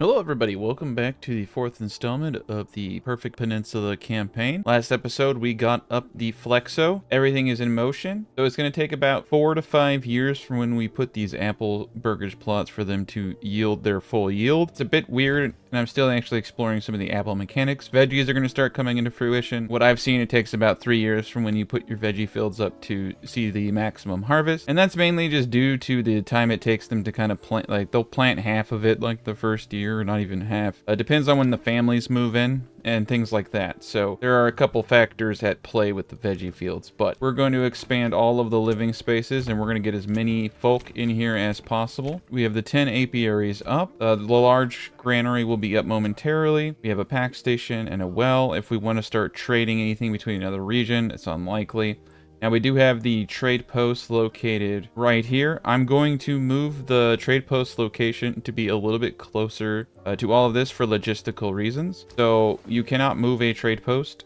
Hello everybody, welcome back to the fourth installment of the Perfect Peninsula campaign. Last episode we got up the Flexo. Everything is in motion. So it's going to take about 4 to 5 years from when we put these apple burgage plots for them to yield their full yield. It's a bit weird, and I'm still actually exploring some of the apple mechanics. Veggies are going to start coming into fruition. What I've seen, it takes about 3 years from when you put your veggie fields up to see the maximum harvest. And that's mainly just due to the time it takes them to kind of plant, like they'll plant half of it like the first year, or not even half. Depends on when the families move in and things like that. So there are a couple factors at play with the veggie fields, but we're going to expand all of the living spaces and we're going to get as many folk in here as possible. We have the 10 apiaries up. The large granary will be up momentarily. We have a pack station and a well. If we want to start trading anything between another region, it's unlikely. Now we do have the trade post located right here. I'm going to move the trade post location to be a little bit closer to all of this for logistical reasons. So you cannot move a trade post.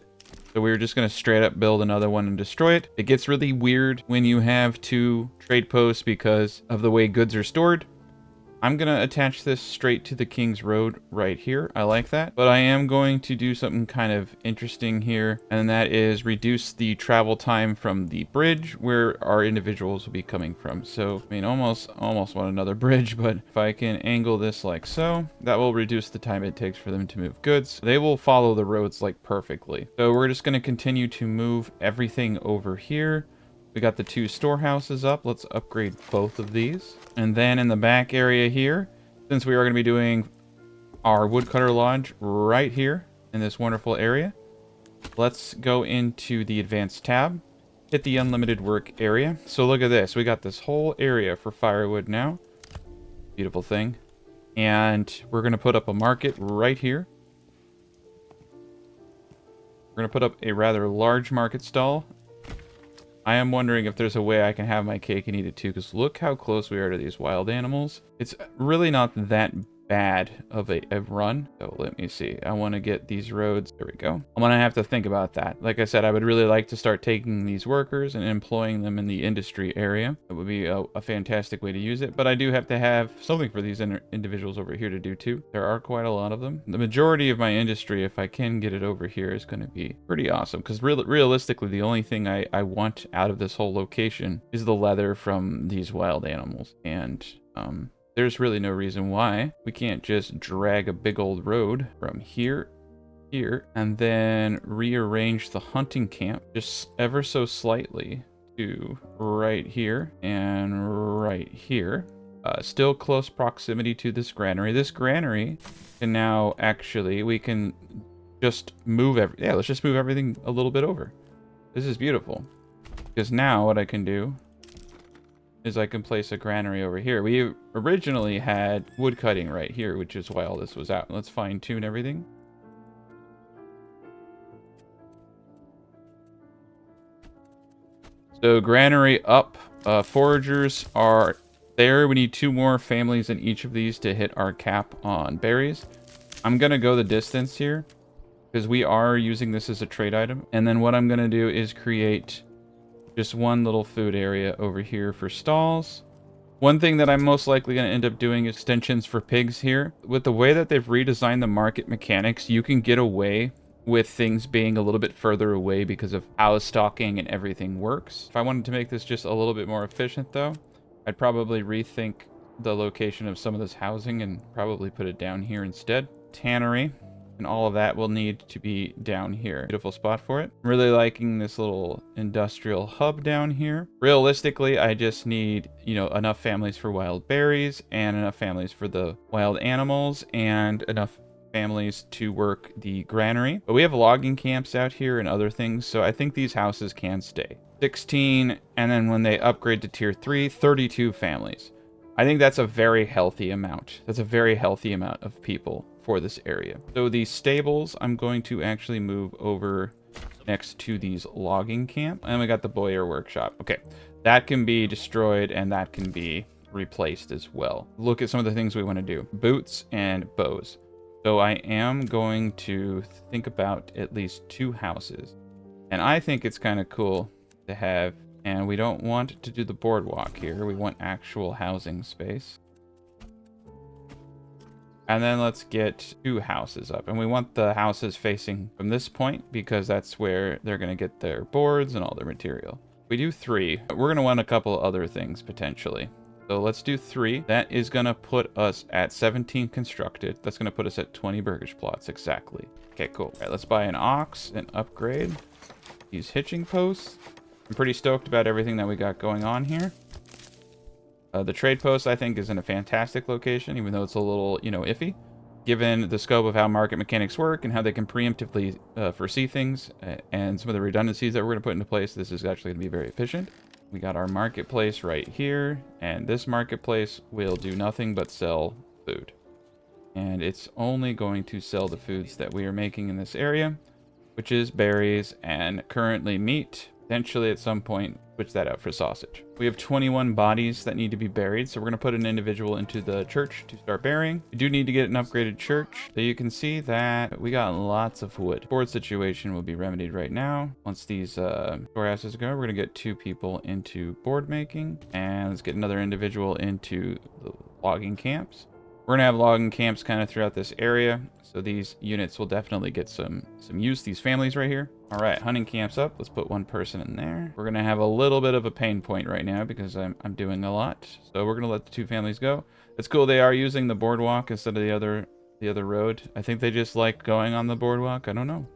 So we're just going to straight up build another one and destroy it. It gets really weird when you have 2 trade posts because of the way goods are stored. I'm going to attach this straight to the King's Road right here. I like that. But I am going to do something kind of interesting here, and that is reduce the travel time from the bridge where our individuals will be coming from. So, I mean, almost want another bridge, but if I can angle this like so, that will reduce the time it takes for them to move goods. They will follow the roads like perfectly. So we're just going to continue to move everything over here. We got the 2 storehouses up. Let's upgrade both of these. And then in the back area here, since we are going to be doing our woodcutter lodge right here in this wonderful area, let's go into the advanced tab, hit the unlimited work area. So look at this. We got this whole area for firewood now. Beautiful thing. And we're going to put up a market right here. We're going to put up a rather large market stall. I am wondering if there's a way I can have my cake and eat it too, because look how close we are to these wild animals. It's really not that bad of a run. So let me see. I want to get these roads. There we go. I'm going to have to think about that. Like I said, I would really like to start taking these workers and employing them in the industry area. It would be a fantastic way to use it, but I do have to have something for these individuals over here to do too. There are quite a lot of them. The majority of my industry, if I can get it over here, is going to be pretty awesome, because realistically, the only thing I want out of this whole location is the leather from these wild animals. And there's really no reason why we can't just drag a big old road from here, and then rearrange the hunting camp just ever so slightly to right here and right here. Still close proximity to this granary. This granary can now actually, we can just move let's just move everything a little bit over. This is beautiful, because now what I can do is I can place a granary over here. We originally had wood cutting right here, which is why all this was out. Let's fine tune everything. So granary up, foragers are there. We need 2 more families in each of these to hit our cap on berries. I'm gonna go the distance here because we are using this as a trade item. And then what I'm gonna do is create just one little food area over here for stalls. One thing that I'm most likely going to end up doing is extensions for pigs here. With the way that they've redesigned the market mechanics, you can get away with things being a little bit further away because of how stocking and everything works. If I wanted to make this just a little bit more efficient though, I'd probably rethink the location of some of this housing and probably put it down here instead. Tannery and all of that will need to be down here. Beautiful spot for it. I'm really liking this little industrial hub down here. Realistically, I just need, enough families for wild berries and enough families for the wild animals and enough families to work the granary. But we have logging camps out here and other things, so I think these houses can stay. 16, and then when they upgrade to tier 3, 32 families. I think that's a very healthy amount. That's a very healthy amount of people for this area. So these stables, I'm going to actually move over next to these logging camp. And we got the boyer workshop. Okay, that can be destroyed and that can be replaced as well. Look at some of the things we want to do. Boots and bows. So I am going to think about at least 2 houses. And I think it's kind of cool to have, and we don't want to do the boardwalk here. We want actual housing space. And then let's get 2 houses up. And we want the houses facing from this point because that's where they're going to get their boards and all their material. We do 3. We're going to want a couple other things potentially. So let's do 3. That is going to put us at 17 constructed. That's going to put us at 20 burgage plots exactly. Okay, cool. All right, let's buy an ox and upgrade these hitching posts. I'm pretty stoked about everything that we got going on here. The trade post, I think, is in a fantastic location, even though it's a little, iffy. Given the scope of how market mechanics work and how they can preemptively foresee things and some of the redundancies that we're going to put into place, this is actually going to be very efficient. We got our marketplace right here, and this marketplace will do nothing but sell food. And it's only going to sell the foods that we are making in this area, which is berries and currently meat. Potentially at some point switch that out for sausage. We have 21 bodies that need to be buried, so we're going to put an individual into the church to start burying. We do need to get an upgraded church. So you can see that we got lots of wood. Board situation will be remedied right now. Once these storehouses go, we're going to get 2 people into board making, and let's get another individual into the logging camps. We're going to have logging camps kind of throughout this area, so these units will definitely get some use, these families right here. All right, hunting camps up. Let's put 1 person in there. We're going to have a little bit of a pain point right now because I'm doing a lot. So we're going to let the 2 families go. It's cool they are using the boardwalk instead of the other road. I think they just like going on the boardwalk. I don't know.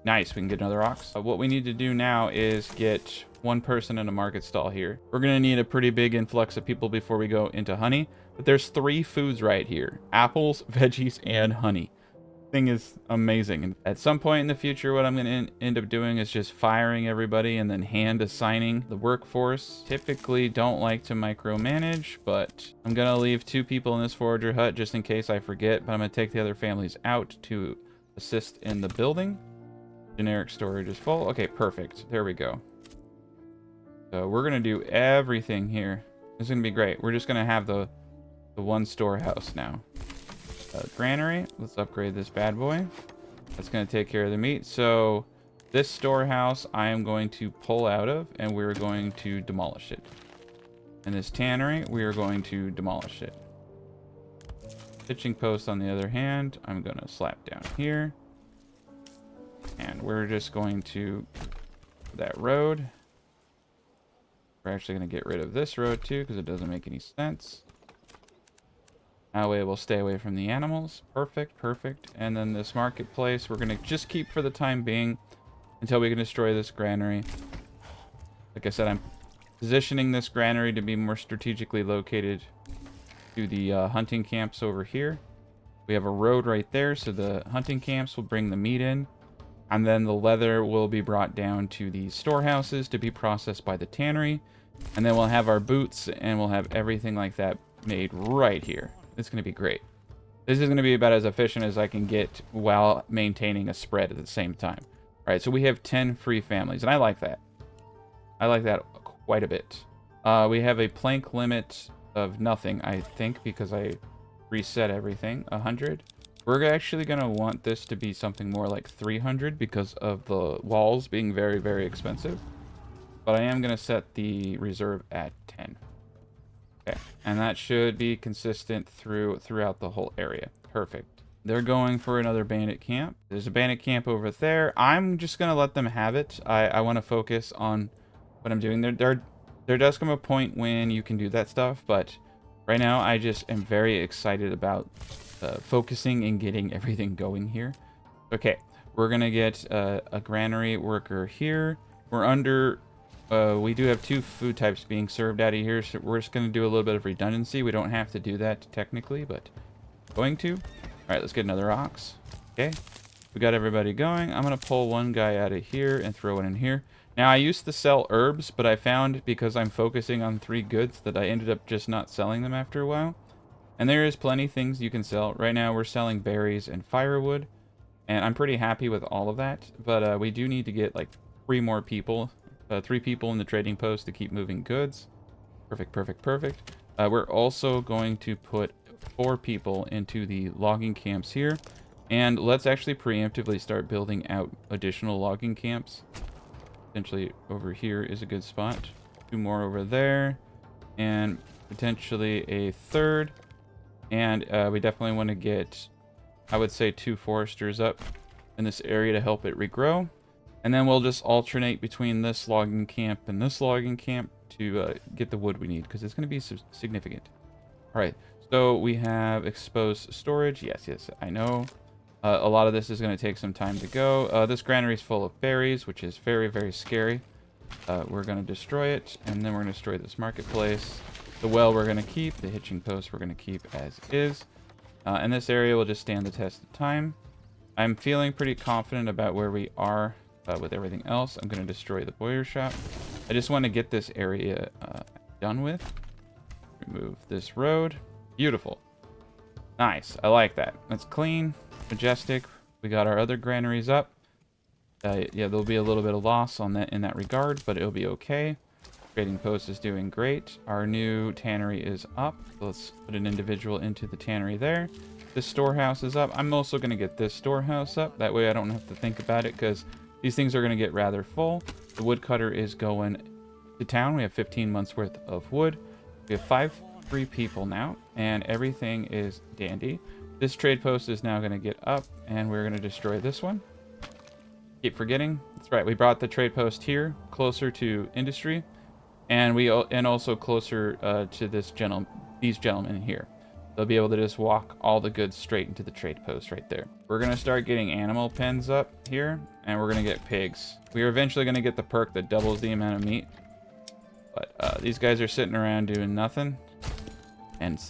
Nice, we can get another ox. What we need to do now is get 1 person in a market stall here. We're going to need a pretty big influx of people before we go into honey. But there's 3 foods right here. Apples, veggies, and honey. Thing is amazing. And at some point in the future, what I'm going to end up doing is just firing everybody and then hand assigning the workforce. Typically don't like to micromanage, but I'm going to leave 2 people in this forager hut just in case I forget. But I'm going to take the other families out to assist in the building. Generic storage is full. Okay, perfect. There we go. So we're going to do everything here. It's going to be great. We're just going to have the 1 storehouse now. Granary. Let's upgrade this bad boy. That's going to take care of the meat. So this storehouse I am going to pull out of, and we're going to demolish it. And this tannery, we are going to demolish it. Pitching post, on the other hand, I'm going to slap down here. And we're just going to that road. We're actually going to get rid of this road too because it doesn't make any sense. That way we'll stay away from the animals. Perfect, perfect. And then this marketplace, we're going to just keep for the time being until we can destroy this granary. Like I said, I'm positioning this granary to be more strategically located to the hunting camps over here. We have a road right there, so the hunting camps will bring the meat in. And then the leather will be brought down to the storehouses to be processed by the tannery. And then we'll have our boots and we'll have everything like that made right here. It's going to be great. This is going to be about as efficient as I can get while maintaining a spread at the same time. All right, so we have 10 free families, and I like that. I like that quite a bit. We have a plank limit of nothing, I think, because I reset everything. 100. We're actually going to want this to be something more like 300 because of the walls being very, very expensive. But I am going to set the reserve at 10. Okay, and that should be consistent throughout the whole area. Perfect. They're going for another bandit camp. There's a bandit camp over there. I'm just going to let them have it. I want to focus on what I'm doing. There does come a point when you can do that stuff, but right now I just am very excited about focusing and getting everything going here. Okay, we're going to get a granary worker here. We're under... we do have 2 food types being served out of here, so we're just going to do a little bit of redundancy. We don't have to do that technically, but going to. All right, let's get another ox. Okay, we got everybody going. I'm going to pull 1 guy out of here and throw 1 in here. Now, I used to sell herbs, but I found because I'm focusing on 3 goods that I ended up just not selling them after a while. And there is plenty of things you can sell. Right now, we're selling berries and firewood, and I'm pretty happy with all of that. But we do need to get like 3 more people. 3 people in the trading post to keep moving goods. Perfect, perfect, perfect. We're also going to put 4 people into the logging camps here. And let's actually preemptively start building out additional logging camps. Potentially over here is a good spot. 2 more over there. And potentially a 3rd. And we definitely want to get, I would say, 2 foresters up in this area to help it regrow. And then we'll just alternate between this logging camp and this logging camp to get the wood we need, because it's going to be significant. All right, so we have exposed storage. Yes, I know. A lot of this is going to take some time to go. This granary is full of berries, which is very, very scary. We're going to destroy it, and then we're going to destroy this marketplace. The well we're going to keep. The hitching post we're going to keep as is. And this area will just stand the test of time. I'm feeling pretty confident about where we are with everything else. I'm going to destroy the boiler shop. I just want to get this area done with. Remove this road. Beautiful. Nice. I like that. That's clean, majestic. We got our other granaries up. Yeah, there'll be a little bit of loss on that in that regard, but it'll be okay. Trading post is doing great. Our new tannery is up. So let's put an individual into the tannery there. This storehouse is up. I'm also going to get this storehouse up. That way I don't have to think about it, because these things are going to get rather full. The woodcutter is going to town. We have 15 months worth of wood. We have 5 free people now, and everything is dandy. This trade post is now going to get up, and we're going to destroy this one. Keep forgetting. That's right. We brought the trade post here, closer to industry, and also closer to these gentlemen here. They'll be able to just walk all the goods straight into the trade post right there. We're going to start getting animal pens up here, and we're going to get pigs. We are eventually going to get the perk that doubles the amount of meat. But these guys are sitting around doing nothing. And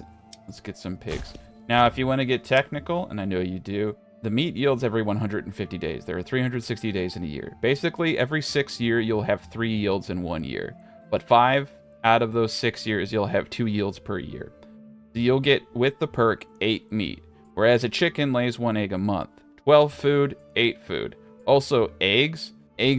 let's get some pigs. Now, if you want to get technical, and I know you do, the meat yields every 150 days. There are 360 days in a year. Basically, every 6 years, you'll have 3 yields in 1 year. But 5 out of those 6 years, you'll have 2 yields per year. So you'll get, with the perk, 8 meat. Whereas a chicken lays 1 egg a month. 12 food, 8 food. Also, eggs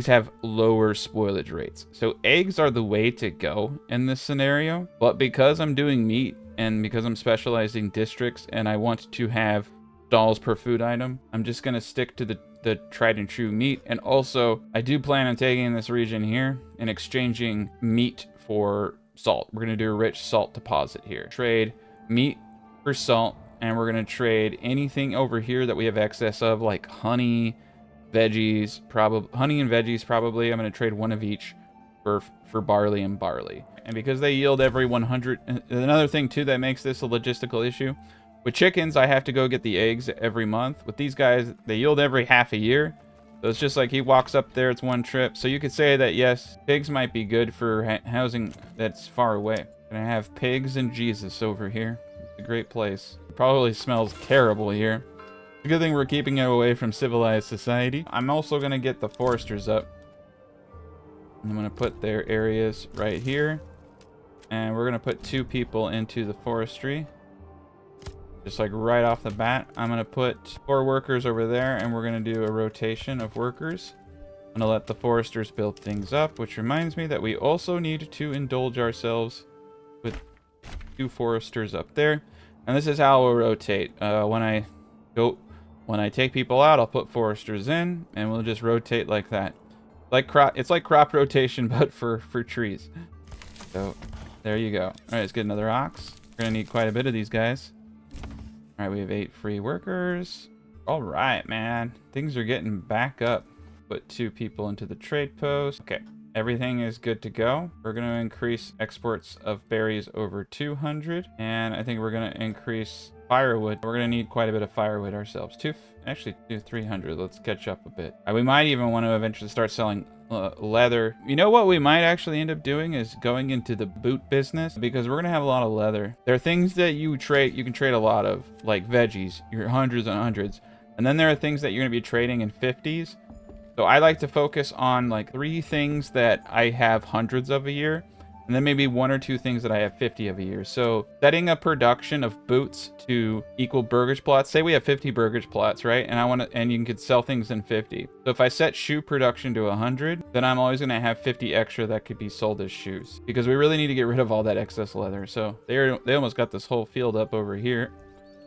have lower spoilage rates. So eggs are the way to go in this scenario. But because I'm doing meat, and because I'm specializing districts, and I want to have stalls per food item, I'm just going to stick to the tried and true meat. And also, I do plan on taking this region here and exchanging meat for salt. We're going to do a rich salt deposit here. Trade meat for salt, and we're going to trade anything over here that we have excess of, like honey, veggies, honey and veggies probably. I'm going to trade 1 of each for barley and barley. And because they yield every 100, another thing too that makes this a logistical issue. With chickens, I have to go get the eggs every month. With these guys, they yield every half a year. So it's just like he walks up there, it's 1 trip. So you could say that, yes, pigs might be good for housing that's far away. And I have pigs and Jesus over here. It's a great place. It probably smells terrible here. It's a good thing we're keeping it away from civilized society. I'm also going to get the foresters up. I'm going to put their areas right here. And we're going to put 2 people into the forestry. Just like right off the bat. I'm going to put 4 workers over there, and we're going to do a rotation of workers. I'm going to let the foresters build things up, which reminds me that we also need to indulge ourselves with 2 foresters up there. And this is how we'll rotate. When I take people out, I'll put foresters in, and we'll just rotate like that. It's like crop rotation, but for trees. So there you go. All right, let's get another ox. We're gonna need quite a bit of these guys. All right, we have 8 free workers. All right, man, things are getting back up. Put 2 people into the trade post. Okay, everything is good to go. We're gonna increase exports of berries over 200, and I think we're gonna increase firewood. We're gonna need quite a bit of firewood ourselves. Actually, do 300. Let's catch up a bit. We might even want to eventually start selling leather. You know what we might actually end up doing is going into the boot business, because we're gonna have a lot of leather. There are things that you can trade a lot of, like veggies. You're hundreds and hundreds, and then there are things that you're gonna be trading in 50s. So I like to focus on like 3 things that I have hundreds of a year, and then maybe 1 or 2 things that I have 50 of a year. So setting a production of boots to equal burgage plots. Say we have 50 burgage plots, right? And you can sell things in 50. So if I set shoe production to 100, then I'm always going to have 50 extra that could be sold as shoes, because we really need to get rid of all that excess leather. So they almost got this whole field up over here.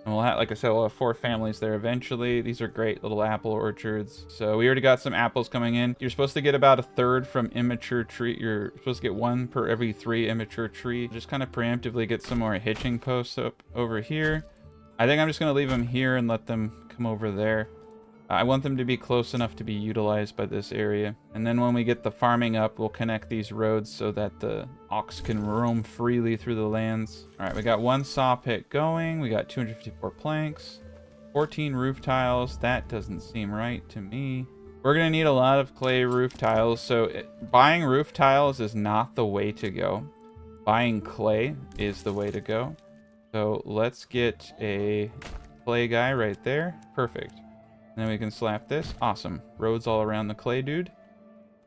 And we'll have, like I said, we'll have 4 families there eventually. These are great little apple orchards. So we already got some apples coming in. You're supposed to get about a third from immature tree. You're supposed to get 1 per every 3 immature tree. Just kind of preemptively get some more hitching posts up over here. I think I'm just going to leave them here and let them come over there. I want them to be close enough to be utilized by this area. And then when we get the farming up, we'll connect these roads so that the ox can roam freely through the lands. All right, we got 1 saw pit going. We got 254 planks, 14 roof tiles. That doesn't seem right to me. We're going to need a lot of clay roof tiles. So buying roof tiles is not the way to go. Buying clay is the way to go. So let's get a clay guy right there. Perfect. And then we can slap this. Awesome. Roads all around the clay, dude.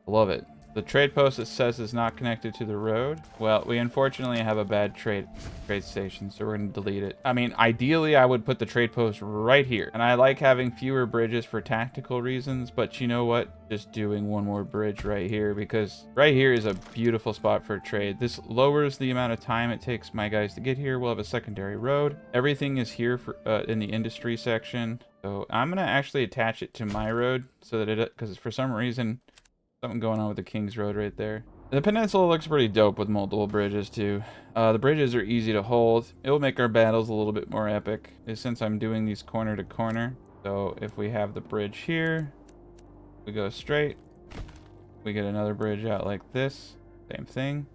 Love it. The trade post, it says, is not connected to the road. Well, we unfortunately have a bad trade station, so we're going to delete it. I mean, ideally, I would put the trade post right here. And I like having fewer bridges for tactical reasons, but you know what? Just doing one more bridge right here, because right here is a beautiful spot for trade. This lowers the amount of time it takes my guys to get here. We'll have a secondary road. Everything is here for in the industry section. So I'm going to actually attach it to my road so that it, because for some reason, something going on with the King's Road right there. The Peninsula looks pretty dope with multiple bridges too. The bridges are easy to hold. It will make our battles a little bit more epic since I'm doing these corner to corner. So if we have the bridge here, we go straight. We get another bridge out like this. Same thing.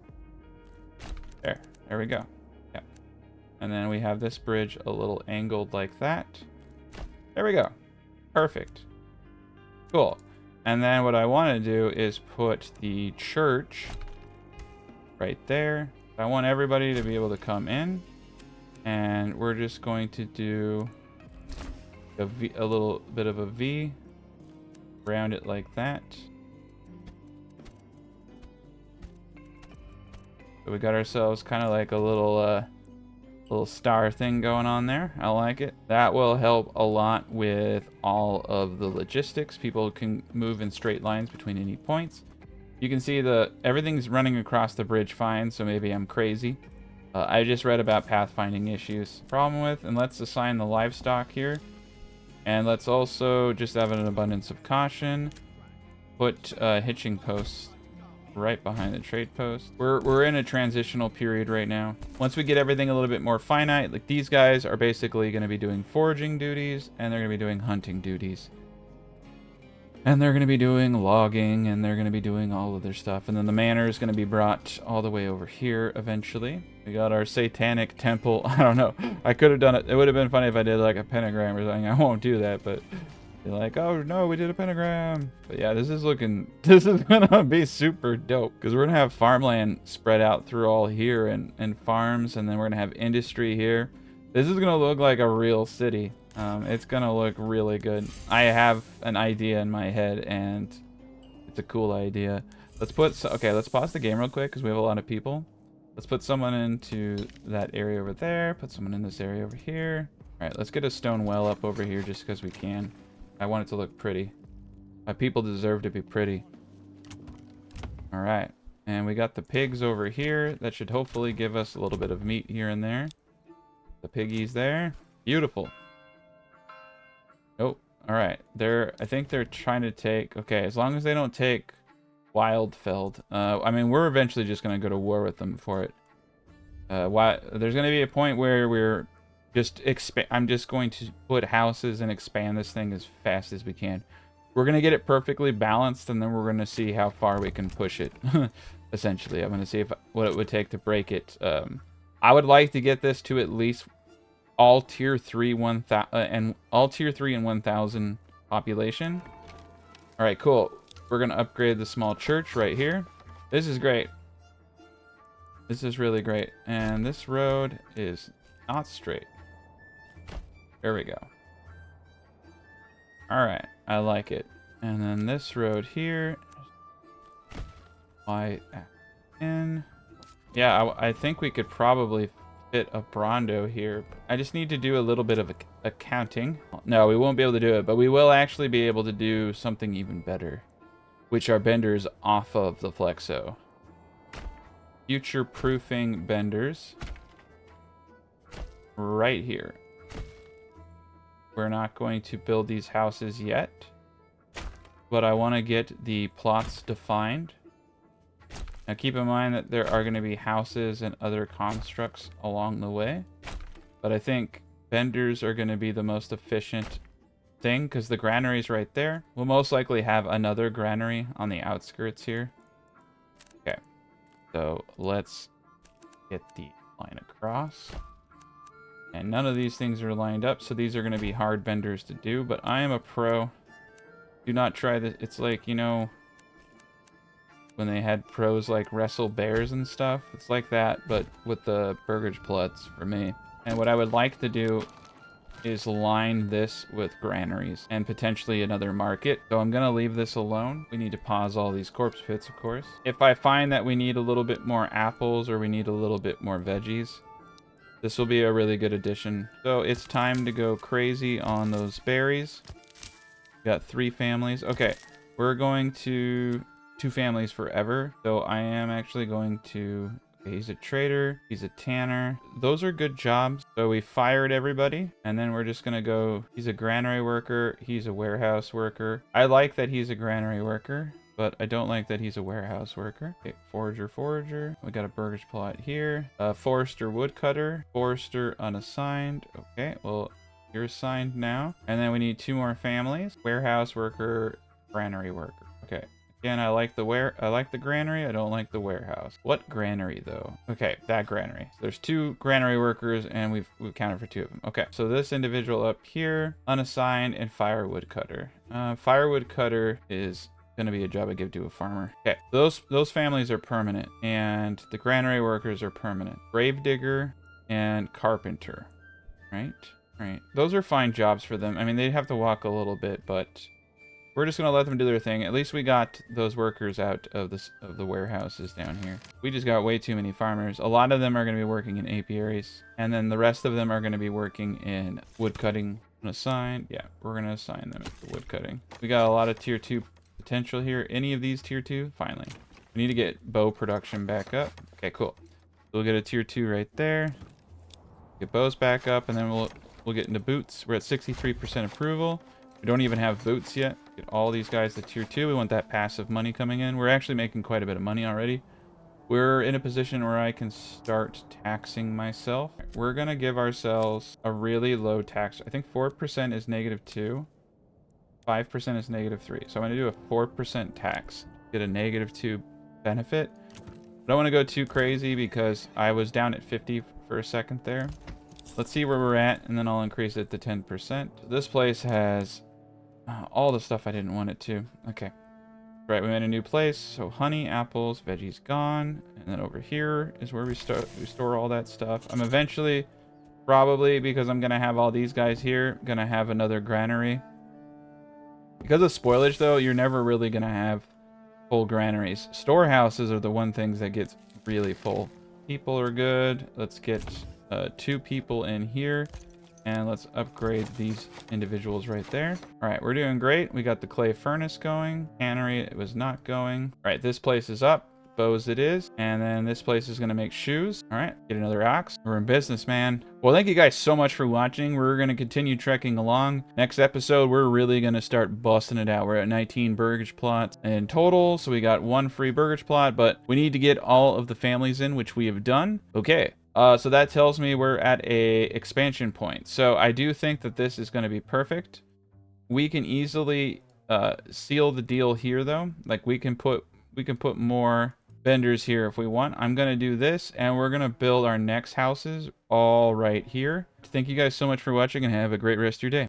There we go. Yeah. And then we have this bridge a little angled like that. There we go. Perfect. Cool. And then what I want to do is put the church right there. I want everybody to be able to come in. And we're just going to do a little bit of a V. Round it like that. So we got ourselves kind of like a little star thing going on there. I like it. That will help a lot with all of the logistics. People can move in straight lines between any points. You can see everything's running across the bridge fine, so maybe I'm crazy. I just read about pathfinding issues. Problem with, and let's assign the livestock here. And let's also just have an abundance of caution. Put hitching posts right behind the trade post. We're in a transitional period right now. Once we get everything a little bit more finite, like these guys are basically going to be doing foraging duties, and they're going to be doing hunting duties. And they're going to be doing logging, and they're going to be doing all of their stuff. And then the manor is going to be brought all the way over here eventually. We got our satanic temple. I don't know. I could have done it. It would have been funny if I did like a pentagram or something. I won't do that, but you're like, oh no, we did a pentagram. But yeah, this is gonna be super dope, because we're gonna have farmland spread out through all here and farms, and then we're gonna have industry here. This is gonna look like a real city. It's gonna look really good. I have an idea in my head, and it's a cool idea. Let's pause the game real quick because we have a lot of people. Let's put someone into that area over there. Put someone in this area over here. All right, let's get a stone well up over here just because we can. I want it to look pretty. My people deserve to be pretty. All right. And we got the pigs over here. That should hopefully give us a little bit of meat here and there. The piggies there. Beautiful. Oh, all right. I think they're trying to take... Okay, as long as they don't take Wildfeld. I mean, we're eventually just going to go to war with them for it. There's going to be a point where we're... I'm just going to put houses and expand this thing as fast as we can. We're going to get it perfectly balanced, and then we're going to see how far we can push it. Essentially, I'm going to see what it would take to break it. I would like to get this to at least all tier 3 and all tier 3 and 1000 population. All right, cool. We're going to upgrade the small church right here. This is great. This is really great. And this road is not straight. There we go. All right, I like it. And then this road here. In. Yeah, I think we could probably fit a Brondo here. I just need to do a little bit of accounting. No, we won't be able to do it, but we will actually be able to do something even better, which are benders off of the Flexo. Future-proofing benders. Right here. We're not going to build these houses yet, but I want to get the plots defined. Now keep in mind that there are going to be houses and other constructs along the way, but I think vendors are going to be the most efficient thing because the granary is right there. We'll most likely have another granary on the outskirts here. Okay, so let's get the line across. And none of these things are lined up, so these are going to be hard vendors to do, but I am a pro. Do not try this. It's like, you know, when they had pros like wrestle bears and stuff. It's like that, but with the Burgersplatz for me. And what I would like to do is line this with granaries and potentially another market. So I'm going to leave this alone. We need to pause all these corpse pits, of course. If I find that we need a little bit more apples or we need a little bit more veggies, this will be a really good addition. So it's time to go crazy on those berries. Got 3 families. Okay, we're going to 2 families forever. So I am actually going to... Okay, he's a trader. He's a tanner. Those are good jobs. So we fired everybody. And then we're just going to go... He's a granary worker. He's a warehouse worker. I like that he's a granary worker, but I don't like that he's a warehouse worker. Okay, forager. We got a burgers plot here. Forester woodcutter. Forester unassigned. Okay, well, you're assigned now. And then we need 2 more families. Warehouse worker, granary worker. Okay. Again, I like the granary. I don't like the warehouse. What granary though? Okay, that granary. So there's 2 granary workers and we've counted for 2 of them. Okay, so this individual up here, unassigned, and firewood cutter. Firewood cutter is gonna be a job I give to a farmer. Okay, those families are permanent, and the granary workers are permanent. Grave digger and carpenter, right? Right. Those are fine jobs for them. I mean, they'd have to walk a little bit, but we're just gonna let them do their thing. At least we got those workers out of the warehouses down here. We just got way too many farmers. A lot of them are gonna be working in apiaries, and then the rest of them are gonna be working in woodcutting. Assign. Yeah, we're gonna assign them to woodcutting. We got a lot of tier 2 potential here. Any of these tier 2? Finally. We need to get bow production back up. Okay, cool. We'll get a tier 2 right there. Get bows back up, and then we'll get into boots. We're at 63% approval. We don't even have boots yet. Get all these guys to tier 2. We want that passive money coming in. We're actually making quite a bit of money already. We're in a position where I can start taxing myself. We're going to give ourselves a really low tax. I think 4% is -2. 5% is -3. So I'm going to do a 4% tax. Get a -2 benefit. I don't want to go too crazy because I was down at 50 for a second there. Let's see where we're at, and then I'll increase it to 10%. This place has all the stuff I didn't want it to. Okay. Right, we made a new place. So honey, apples, veggies gone. And then over here is where we store all that stuff. I'm eventually, probably because I'm going to have all these guys here, going to have another granary. Because of spoilage, though, you're never really going to have full granaries. Storehouses are the one things that gets really full. People are good. Let's get 2 people in here. And let's upgrade these individuals right there. All right, we're doing great. We got the clay furnace going. Cannery, it was not going. All right, this place is up. Bows it is. And then this place is going to make shoes. All right, get another ox. We're in business, man. Well, thank you guys so much for watching. We're going to continue trekking along. Next episode, we're really going to start busting it out. We're at 19 Burgersplatz in total. So we got 1 free Burgersplat, but we need to get all of the families in, which we have done. Okay. So that tells me we're at a expansion point. So I do think that this is going to be perfect. We can easily seal the deal here, though. Like we can put more vendors here if we want. I'm going to do this, and we're going to build our next houses all right here. Thank you guys so much for watching, and have a great rest of your day.